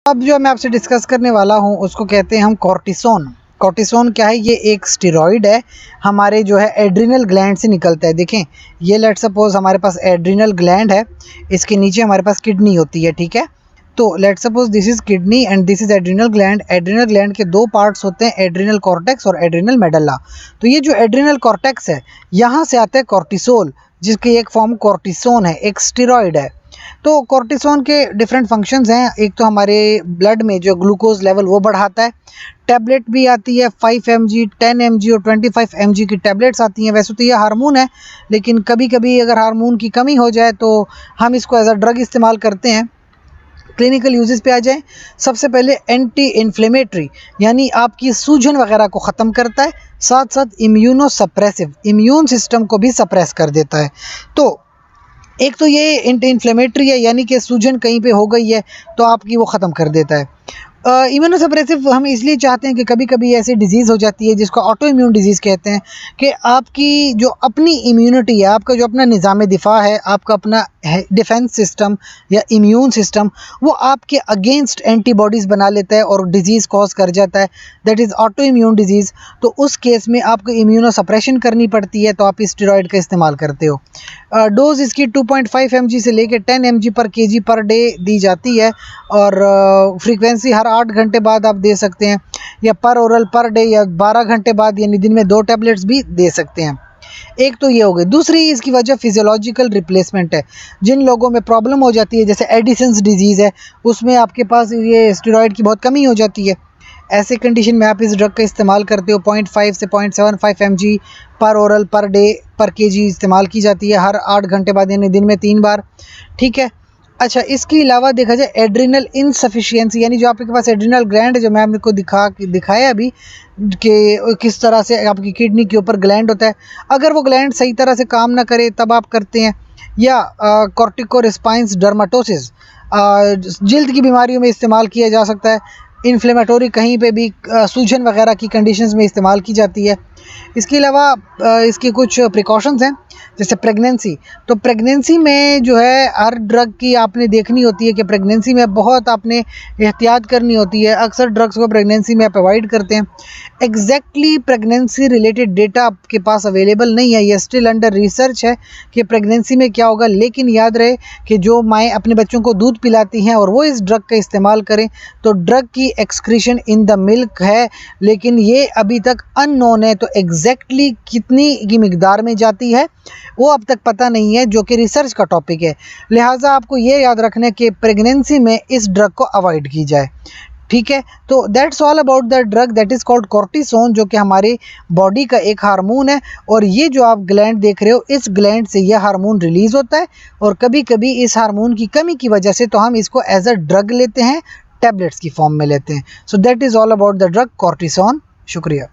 अब जो मैं आपसे डिस्कस करने वाला हूँ उसको कहते हैं हम कॉर्टिसोन। कॉर्टिसोन क्या है? ये एक स्टेरॉइड है, हमारे जो है एड्रिनल ग्लैंड से निकलता है। देखें, ये लेट सपोज हमारे पास एड्रिनल ग्लैंड है, इसके नीचे हमारे पास किडनी होती है, ठीक है। तो let suppose this is kidney and this is adrenal gland. Adrenal gland के दो पार्ट्स होते हैं, एड्रिनल कॉर्टेक्स और एड्रिनल मेडल्ला। तो ये जो एड्रिनल कॉर्टेक्स है, यहाँ से आता है कॉर्टिसोल, जिसकी एक फॉर्म कॉर्टिसोन है, एक स्टेरॉइड है। तो कॉर्टिसोन के डिफरेंट फंक्शंस हैं। एक तो हमारे ब्लड में जो ग्लूकोज लेवल वो बढ़ाता है। टैबलेट भी आती है 5 mg, 10 mg और 25 mg की टैबलेट्स आती हैं। वैसे तो ये हार्मोन है, लेकिन कभी कभी अगर हार्मोन की कमी हो जाए तो हम इसको एज अ ड्रग इस्तेमाल करते हैं। क्लिनिकल यूजेस पे आ जाएं, सबसे पहले एंटी इन्फ्लेमेटरी, यानी आपकी सूजन वगैरह को ख़त्म करता है, साथ साथ इम्यूनो सप्रेसिव, इम्यून सिस्टम को भी सप्रेस कर देता है। तो एक तो ये एंटी इन्फ्लेमेटरी है, यानी कि सूजन कहीं पे हो गई है तो आपकी वो ख़त्म कर देता है। इम्यूनोसप्रेसिव हम इसलिए चाहते हैं कि कभी कभी ऐसी डिजीज़ हो जाती है जिसको ऑटो इम्यून डिजीज़ कहते हैं, कि आपकी जो अपनी इम्यूनिटी है, आपका जो अपना निज़ाम दिफा है, आपका अपना डिफेंस सिस्टम या इम्यून सिस्टम, वो आपके अगेंस्ट एंटीबॉडीज़ बना लेता है और डिजीज़ कॉज कर जाता है, that is auto immune disease. तो उस केस में आपको इम्यूनोसप्रेशन करनी पड़ती है, तो आप स्टेरॉइड का इस्तेमाल करते हो। डोज इसकी 2.5 mg से लेकर 10 mg पर kg पर डे दी जाती है, और फ्रीक्वेंसी हर 8 घंटे बाद आप दे सकते हैं, या पर ओरल पर डे, या 12 घंटे बाद, यानी दिन में 2 टैबलेट्स भी दे सकते हैं। एक तो ये हो गई। दूसरी इसकी वजह फिजियोलॉजिकल रिप्लेसमेंट है। जिन लोगों में प्रॉब्लम हो जाती है, जैसे एडिसन्स डिजीज़ है, उसमें आपके पास ये स्टेरॉइड की बहुत कमी हो जाती है, ऐसे कंडीशन में आप इस ड्रग का इस्तेमाल करते हो। 0.5 से 0.75 mg पर ओरल पर डे पर kg इस्तेमाल की जाती है हर 8 घंटे बाद, यानी दिन में 3 बार, ठीक है। अच्छा, इसके अलावा देखा जाए एड्रिनल इनसफिशिएंसी, यानी जो आपके पास एड्रिनल ग्लैंड है, जो मैं आपको दिखाया अभी कि किस तरह से आपकी किडनी के ऊपर ग्लैंड होता है, अगर वो ग्लैंड सही तरह से काम ना करे तब आप करते हैं। या कॉर्टिकोस्पाइन्स डर्माटोसिस, जल्द की बीमारियों में इस्तेमाल किया जा सकता है। इन्फ्लेमेटोरी कहीं पे भी सूजन वगैरह की कंडीशंस में इस्तेमाल की जाती है। इसके अलावा इसके कुछ प्रिकॉशंस हैं, जैसे प्रेगनेंसी। तो प्रेगनेंसी में जो है हर ड्रग की आपने देखनी होती है कि प्रेगनेंसी में बहुत आपने एहतियात करनी होती है। अक्सर ड्रग्स को प्रेगनेंसी में आप अवॉइड करते हैं। एग्जैक्टली प्रेगनेंसी रिलेटेड डेटा आपके पास अवेलेबल नहीं है, ये स्टिल अंडर रिसर्च है कि प्रेगनेंसी में क्या होगा। लेकिन याद रहे कि जो माएँ अपने बच्चों को दूध पिलाती हैं और वो इस ड्रग का इस्तेमाल करें, तो ड्रग की एक्सक्रीशन इन द मिल्क है, लेकिन ये अभी तक अननोन है। तो एग्जैक्टली कितनी की मिकदार में जाती है वो अब तक पता नहीं है, जो कि रिसर्च का टॉपिक है। लिहाजा आपको ये याद रखना है कि प्रेगनेंसी में इस ड्रग को अवॉइड की जाए, ठीक है। तो that's all about the drug that is called cortisone, जो कि हमारी बॉडी का एक हार्मोन है। और ये जो आप ग्लैंड देख रहे हो, इस ग्लैंड से यह हार्मोन रिलीज़ होता है, और कभी कभी इस हार्मोन की कमी की वजह से तो हम इसको एज अ ड्रग लेते हैं, टैबलेट्स की फॉर्म में लेते हैं। So that is all about the drug cortisone. शुक्रिया।